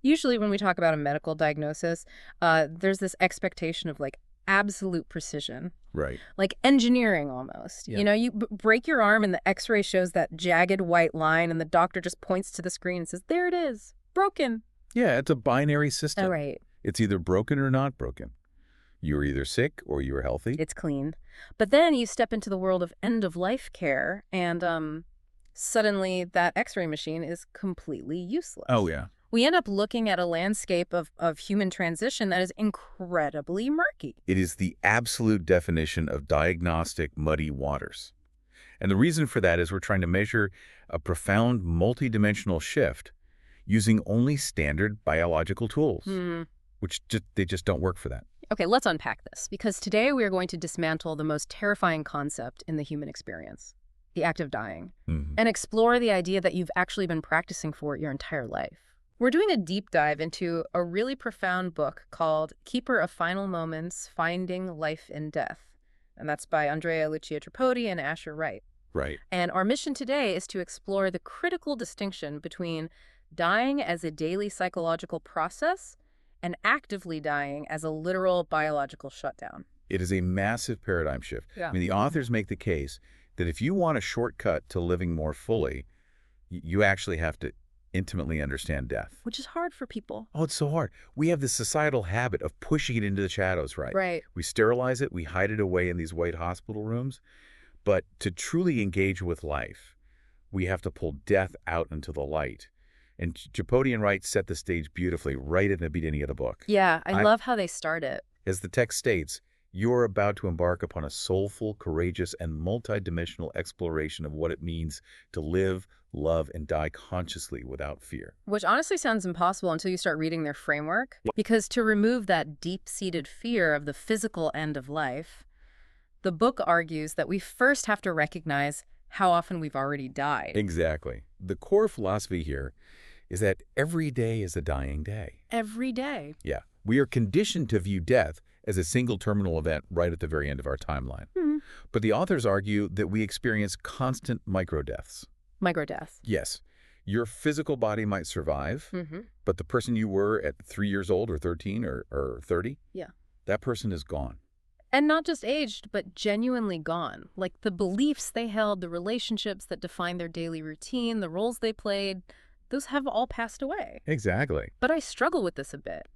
Usually when we talk about a medical diagnosis, there's this expectation of like absolute precision, Right. like engineering almost. Yeah. You break your arm and the x-ray shows that jagged white line and the doctor just points to the screen and says, there it is, broken. Yeah, it's a binary All system. right. It's either broken or not broken. You're either sick or you're healthy. It's clean. But then you step into the world of end-of-life care and suddenly that x-ray machine is completely useless. Oh, yeah. We end up looking at a landscape of human transition that is incredibly murky. It is the absolute definition of diagnostic muddy waters. And the reason for that is we're trying to measure a profound multidimensional shift using only standard biological tools, which they just don't work for that. Okay, let's unpack this, because today we are going to dismantle the most terrifying concept in the human experience, the act of dying, and explore the idea that you've actually been practicing for it your entire life. We're doing a deep dive into a really profound book called Keeper of Final Moments, Finding Life in Death. And that's by Andrea Tripodi and Asher Wright. Right. And our mission today is to explore the critical distinction between dying as a daily psychological process and actively dying as a literal biological shutdown. It is a massive paradigm shift. Yeah. I mean, the authors make the case that if you want a shortcut to living more fully, you actually have to intimately understand death. Which is hard for people. Oh, it's so hard. We have this societal habit of pushing it into the shadows, right? Right. We sterilize it, we hide it away in these white hospital rooms. But to truly engage with life, we have to pull death out into the light. And Tripodi and Wright set the stage beautifully right in the beginning of the book. Yeah, I love how they start it. As the text states, you're about to embark upon a soulful, courageous, and multidimensional exploration of what it means to live, love, and die consciously without fear. Which honestly sounds impossible until you start reading their framework. Because to remove that deep-seated fear of the physical end of life, the book argues that we first have to recognize how often we've already died. Exactly. The core philosophy here is that every day is a dying day. Every day. Yeah. We are conditioned to view death as a single terminal event right at the very end of our timeline. But the authors argue that we experience constant microdeaths. Microdeath. Yes. Your physical body might survive, but the person you were at 3 years old or 13 or 30, that person is gone. And not just aged, but genuinely gone. Like the beliefs they held, the relationships that defined their daily routine, the roles they played, those have all passed away. Exactly. But I struggle with this a bit.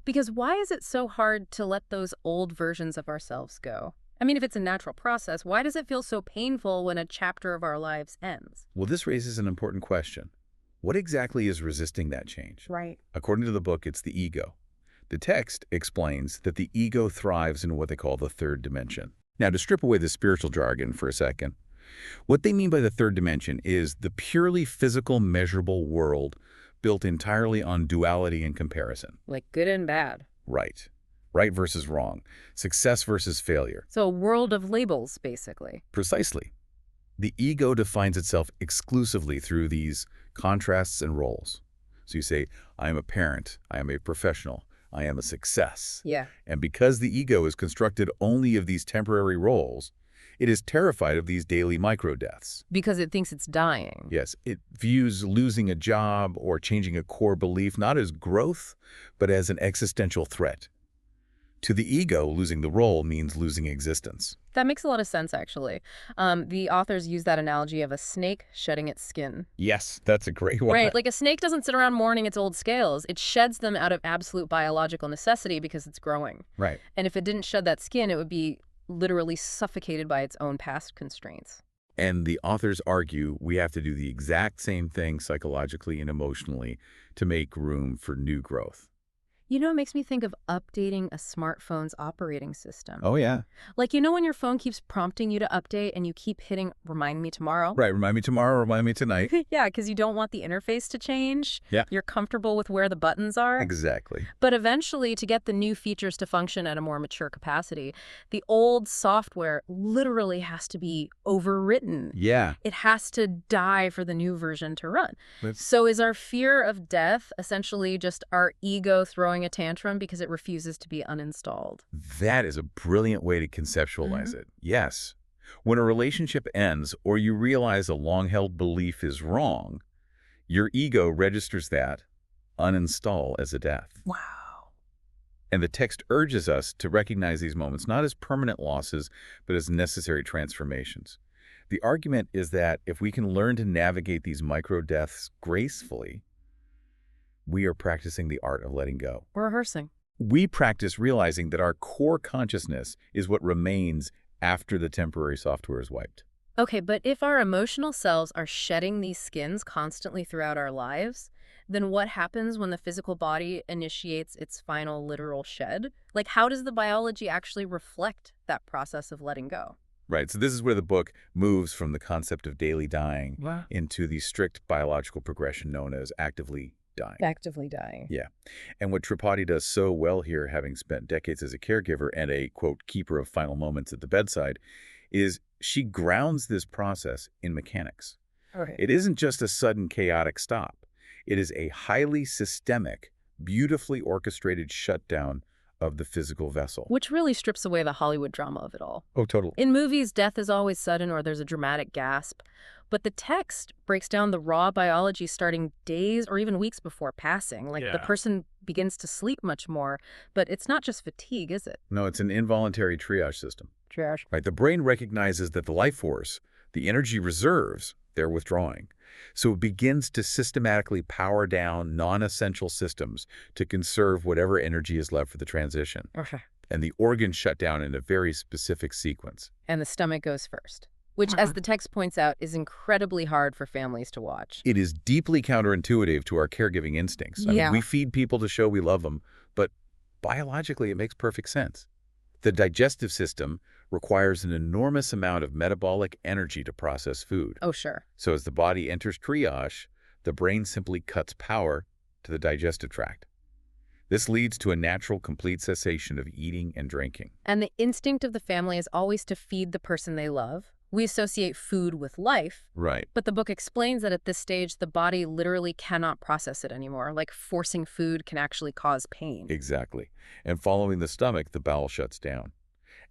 Because why is it so hard to let those old versions of ourselves go? I mean, if it's a natural process, why does it feel so painful when a chapter of our lives ends? Well, this raises an important question. What exactly is resisting that change? Right. According to the book, it's the ego. The text explains that the ego thrives in what they call the third dimension. Now, to strip away the spiritual jargon for a second, what they mean by the third dimension is the purely physical, measurable world built entirely on duality and comparison. Like good and bad. Right. Right versus wrong. Success versus failure. So a world of labels, basically. Precisely. The ego defines itself exclusively through these contrasts and roles. So you say, I am a parent, I am a professional, I am a success. Yeah. And because the ego is constructed only of these temporary roles, it is terrified of these daily micro-deaths. Because it thinks it's dying. Yes, it views losing a job or changing a core belief not as growth, but as an existential threat. To the ego, losing the role means losing existence. That makes a lot of sense, actually. The authors use that analogy of a snake shedding its skin. Yes, that's a great one. Right, like a snake doesn't sit around mourning its old scales. It sheds them out of absolute biological necessity because it's growing. Right. And if it didn't shed that skin, it would be literally suffocated by its own past constraints. And the authors argue we have to do the exact same thing psychologically and emotionally to make room for new growth. You know, it makes me think of updating a smartphone's operating system. Oh, yeah. Like, you know when your phone keeps prompting you to update and you keep hitting remind me tomorrow? Right. Remind me tomorrow, remind me tonight. Yeah, because you don't want the interface to change. Yeah. You're comfortable with where the buttons are. Exactly. But eventually, to get the new features to function at a more mature capacity, the old software literally has to be overwritten. Yeah. It has to die for the new version to run. Let's- So is our fear of death essentially just our ego throwing a tantrum because it refuses to be uninstalled? That is a brilliant way to conceptualize it. Yes. When a relationship ends or you realize a long-held belief is wrong, your ego registers that uninstall as a death. Wow. And the text urges us to recognize these moments not as permanent losses, but as necessary transformations. The argument is that if we can learn to navigate these micro-deaths gracefully, we are practicing the art of letting go. We're rehearsing. We practice realizing that our core consciousness is what remains after the temporary software is wiped. Okay, but if our emotional selves are shedding these skins constantly throughout our lives, then what happens when the physical body initiates its final literal shed? Like, how does the biology actually reflect that process of letting go? Right, so this is where the book moves from the concept of daily dying Wow. into the strict biological progression known as actively dying. Actively dying. Yeah. And what Tripathi does so well here, having spent decades as a caregiver and a, quote, keeper of final moments at the bedside, is she grounds this process in mechanics. Okay. It isn't just a sudden chaotic stop. It is a highly systemic, beautifully orchestrated shutdown of the physical vessel. Which really strips away the Hollywood drama of it all. Oh, totally. In movies, death is always sudden or there's a dramatic gasp. But the text breaks down the raw biology starting days or even weeks before passing. Like the person begins to sleep much more. But it's not just fatigue, is it? No, it's an involuntary triage system. Triage. Right? The brain recognizes that the life force, the energy reserves, they're withdrawing. So it begins to systematically power down non-essential systems to conserve whatever energy is left for the transition. Okay. And the organs shut down in a very specific sequence. And the stomach goes first, which, as the text points out, is incredibly hard for families to watch. It is deeply counterintuitive to our caregiving instincts. I mean, we feed people to show we love them, but biologically it makes perfect sense. The digestive system requires an enormous amount of metabolic energy to process food. Oh, sure. So as the body enters triage, the brain simply cuts power to the digestive tract. This leads to a natural, complete cessation of eating and drinking. And the instinct of the family is always to feed the person they love. We associate food with life. Right. But the book explains that at this stage, the body literally cannot process it anymore. Like forcing food can actually cause pain. Exactly. And following the stomach, the bowel shuts down.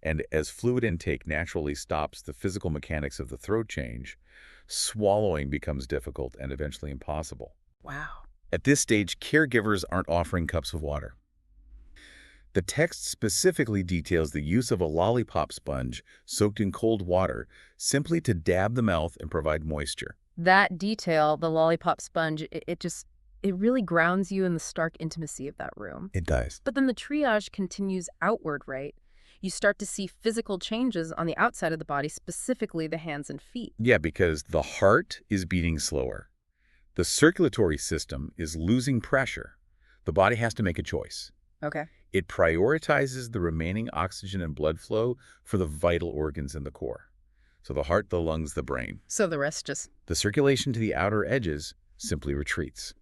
And as fluid intake naturally stops the physical mechanics of the throat change, swallowing becomes difficult and eventually impossible. Wow. At this stage, caregivers aren't offering cups of water. The text specifically details the use of a lollipop sponge soaked in cold water simply to dab the mouth and provide moisture. That detail, the lollipop sponge, it really grounds you in the stark intimacy of that room. It does. But then the triage continues outward, right? You start to see physical changes on the outside of the body, specifically the hands and feet. Yeah, because the heart is beating slower. The circulatory system is losing pressure. The body has to make a choice. Okay. It prioritizes the remaining oxygen and blood flow for the vital organs in the core. So the heart, the lungs, the brain. So the rest just... The circulation to the outer edges simply retreats.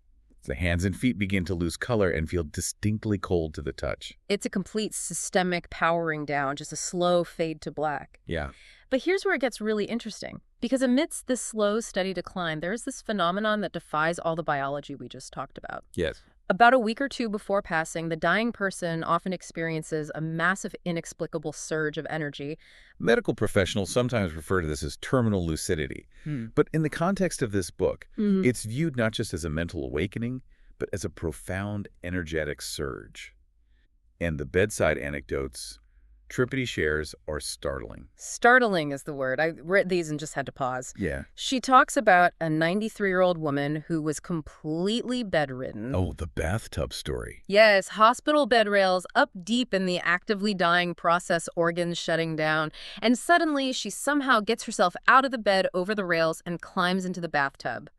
The hands and feet begin to lose color and feel distinctly cold to the touch. It's a complete systemic powering down, just a slow fade to black. Yeah. But here's where it gets really interesting. Because amidst this slow, steady decline, there's this phenomenon that defies all the biology we just talked about. Yes. About a week or two before passing, the dying person often experiences a massive, inexplicable surge of energy. Medical professionals sometimes refer to this as terminal lucidity. But in the context of this book, it's viewed not just as a mental awakening, but as a profound energetic surge. And the bedside anecdotes Tripodi shares are startling. Startling is the word. I read these and just had to pause. Yeah. She talks about a 93-year-old woman who was completely bedridden. Oh, the bathtub story. Yes, hospital bed rails up deep in the actively dying process, organs shutting down. And suddenly she somehow gets herself out of the bed over the rails and climbs into the bathtub.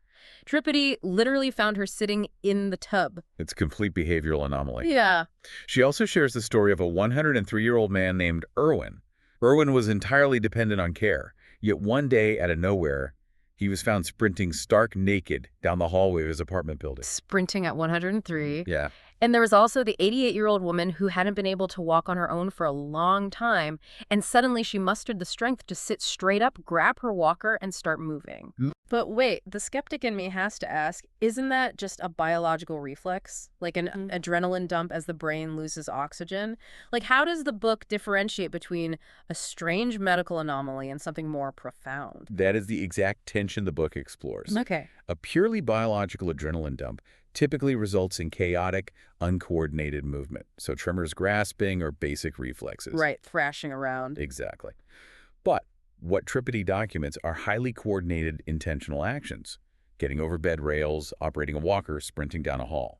Tripodi literally found her sitting in the tub. It's a complete behavioral anomaly. Yeah. She also shares the story of a 103-year-old man named Irwin. Irwin was entirely dependent on care, yet one day, out of nowhere, he was found sprinting stark naked down the hallway of his apartment building. Sprinting at 103. Yeah. And there was also the 88-year-old woman who hadn't been able to walk on her own for a long time, and suddenly she mustered the strength to sit straight up, grab her walker, and start moving. But wait, the skeptic in me has to ask, isn't that just a biological reflex? Like an adrenaline dump as the brain loses oxygen? Like, how does the book differentiate between a strange medical anomaly and something more profound? That is the exact tension the book explores. Okay. A purely biological adrenaline dump typically results in chaotic, uncoordinated movement. So tremors, grasping, or basic reflexes. Right, thrashing around. Exactly. But what Tripodi documents are highly coordinated intentional actions. Getting over bed rails, operating a walker, sprinting down a hall.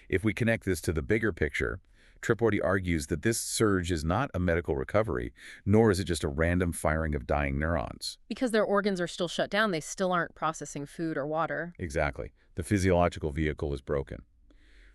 If we connect this to the bigger picture, Tripodi argues that this surge is not a medical recovery, nor is it just a random firing of dying neurons. Because their organs are still shut down, they still aren't processing food or water. Exactly. The physiological vehicle is broken.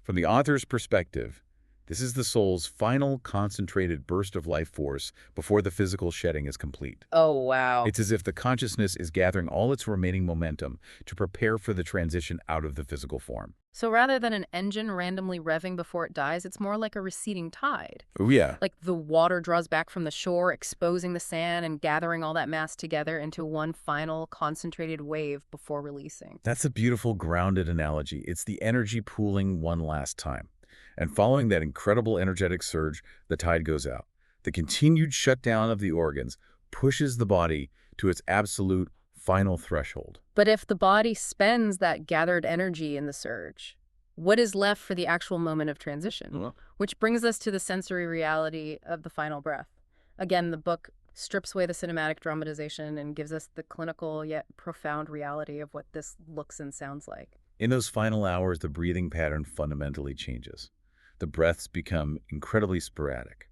From the author's perspective, this is the soul's final concentrated burst of life force before the physical shedding is complete. Oh, wow. It's as if the consciousness is gathering all its remaining momentum to prepare for the transition out of the physical form. So rather than an engine randomly revving before it dies, it's more like a receding tide. Oh, yeah. Like the water draws back from the shore, exposing the sand and gathering all that mass together into one final concentrated wave before releasing. That's a beautiful, grounded analogy. It's the energy pooling one last time. And following that incredible energetic surge, the tide goes out. The continued shutdown of the organs pushes the body to its absolute final threshold. But if the body spends that gathered energy in the surge, what is left for the actual moment of transition? Well, Which brings us to the sensory reality of the final breath. Again, the book strips away the cinematic dramatization and gives us the clinical yet profound reality of what this looks and sounds like. in those final hours, the breathing pattern fundamentally changes. The breaths become incredibly sporadic.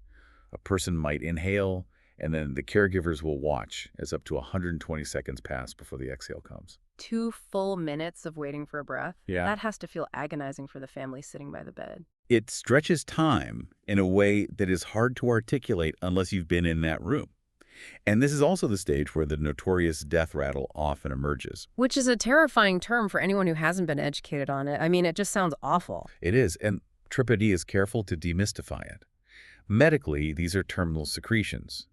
A person might inhale, and then the caregivers will watch as up to 120 seconds pass before the exhale comes. 2 full minutes of waiting for a breath? Yeah. That has to feel agonizing for the family sitting by the bed. It stretches time in a way that is hard to articulate unless you've been in that room. And this is also the stage where the notorious death rattle often emerges. Which is a terrifying term for anyone who hasn't been educated on it. I mean, it just sounds awful. It is, and Tripodi is careful to demystify it. Medically, these are terminal secretions.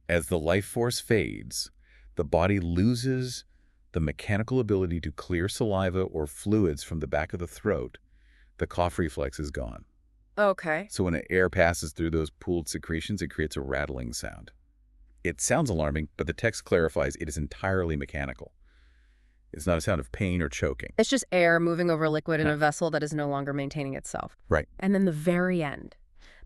As the life force fades, the body loses the mechanical ability to clear saliva or fluids from the back of the throat. The cough reflex is gone. Okay. So when air passes through those pooled secretions, it creates a rattling sound. It sounds alarming, but the text clarifies it is entirely mechanical. It's not a sound of pain or choking. It's just air moving over liquid in a vessel that is no longer maintaining itself. Right. And then the very end,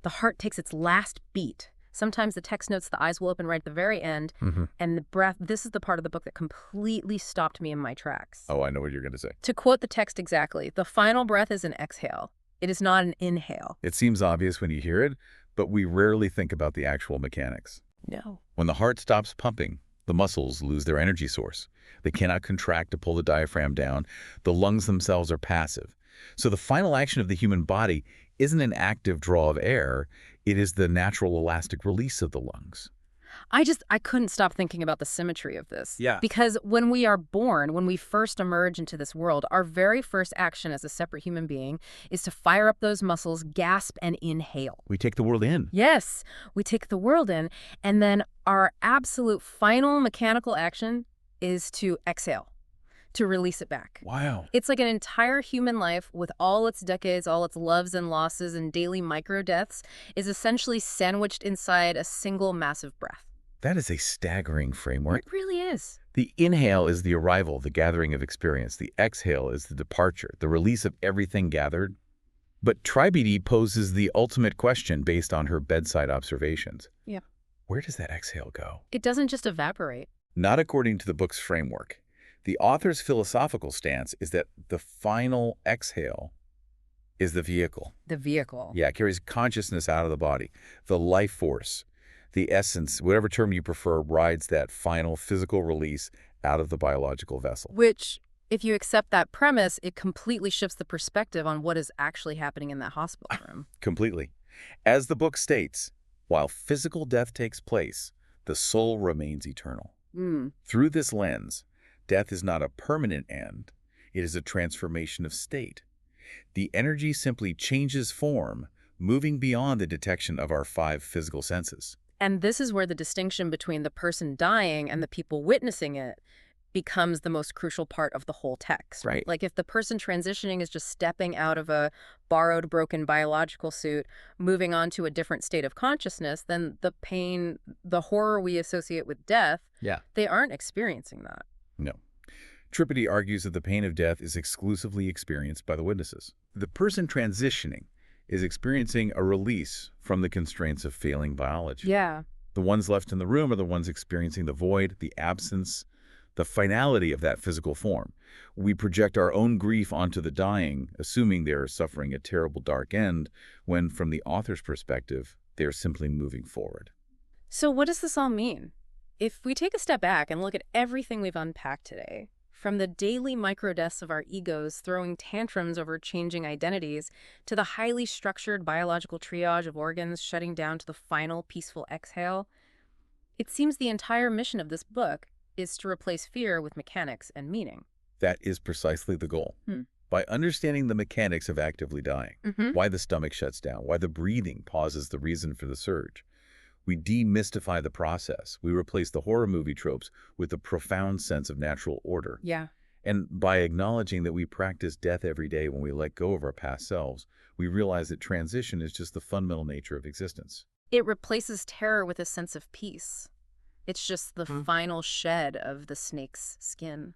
the heart takes its last beat. Sometimes the text notes the eyes will open right at the very end, and the breath, this is the part of the book that completely stopped me in my tracks. Oh, I know what you're going to say. To quote the text exactly, the final breath is an exhale. It is not an inhale. It seems obvious when you hear it, but we rarely think about the actual mechanics. No. When the heart stops pumping, the muscles lose their energy source. They cannot contract to pull the diaphragm down. The lungs themselves are passive. So the final action of the human body isn't an active draw of air. It is the natural elastic release of the lungs. I couldn't stop thinking about the symmetry of this. Yeah. Because when we are born, when we first emerge into this world, our very first action as a separate human being is to fire up those muscles, gasp, and inhale. We take the world in. Yes, we take the world in, and then our absolute final mechanical action is to exhale, to release it back. Wow. It's like an entire human life with all its decades, all its loves and losses and daily micro-deaths is essentially sandwiched inside a single massive breath. That is a staggering framework. It really is. The inhale is the arrival, the gathering of experience. The exhale is the departure, the release of everything gathered. But Tripodi poses the ultimate question based on her bedside observations. Yeah. Where does that exhale go? It doesn't just evaporate. Not according to the book's framework. The author's philosophical stance is that the final exhale is the vehicle. The vehicle. Yeah, it carries consciousness out of the body. The life force, the essence, whatever term you prefer, rides that final physical release out of the biological vessel. Which, if you accept that premise, it completely shifts the perspective on what is actually happening in that hospital room. Completely. As the book states, while physical death takes place, the soul remains eternal. Through this lens, death is not a permanent end. It is a transformation of state. The energy simply changes form, moving beyond the detection of our 5 physical senses. And this is where the distinction between the person dying and the people witnessing it becomes the most crucial part of the whole text. Right. Like if the person transitioning is just stepping out of a borrowed, broken biological suit, moving on to a different state of consciousness, then the pain, the horror we associate with death, Yeah. they aren't experiencing that. No. Tripodi argues that the pain of death is exclusively experienced by the witnesses. The person transitioning is experiencing a release from the constraints of failing biology. Yeah. The ones left in the room are the ones experiencing the void, the absence, the finality of that physical form. We project our own grief onto the dying, assuming they are suffering a terrible dark end, when from the author's perspective, they are simply moving forward. So what does this all mean? If we take a step back and look at everything we've unpacked today, from the daily micro-deaths of our egos throwing tantrums over changing identities, to the highly structured biological triage of organs shutting down to the final peaceful exhale, it seems the entire mission of this book is to replace fear with mechanics and meaning. That is precisely the goal. By understanding the mechanics of actively dying, why the stomach shuts down, why the breathing pauses the reason for the surge, we demystify the process. We replace the horror movie tropes with a profound sense of natural order. Yeah. And by acknowledging that we practice death every day when we let go of our past selves, we realize that transition is just the fundamental nature of existence. It replaces terror with a sense of peace. It's just the final shed of the snake's skin.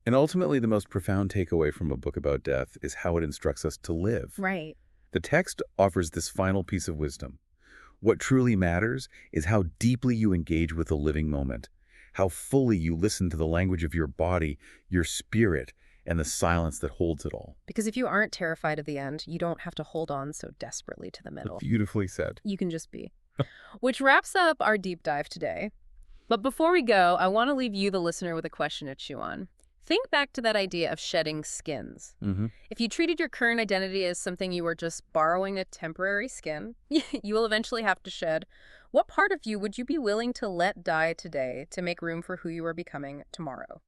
And ultimately, the most profound takeaway from a book about death is how it instructs us to live. Right. The text offers this final piece of wisdom. What truly matters is how deeply you engage with the living moment, how fully you listen to the language of your body, your spirit, and the silence that holds it all. Because if you aren't terrified of the end, you don't have to hold on so desperately to the middle. Beautifully said. You can just be. Which wraps up our deep dive today. But before we go, I want to leave you, the listener, with a question to chew on. Think back to that idea of shedding skins. If you treated your current identity as something you were just borrowing a temporary skin, you will eventually have to shed. What part of you would you be willing to let die today to make room for who you are becoming tomorrow?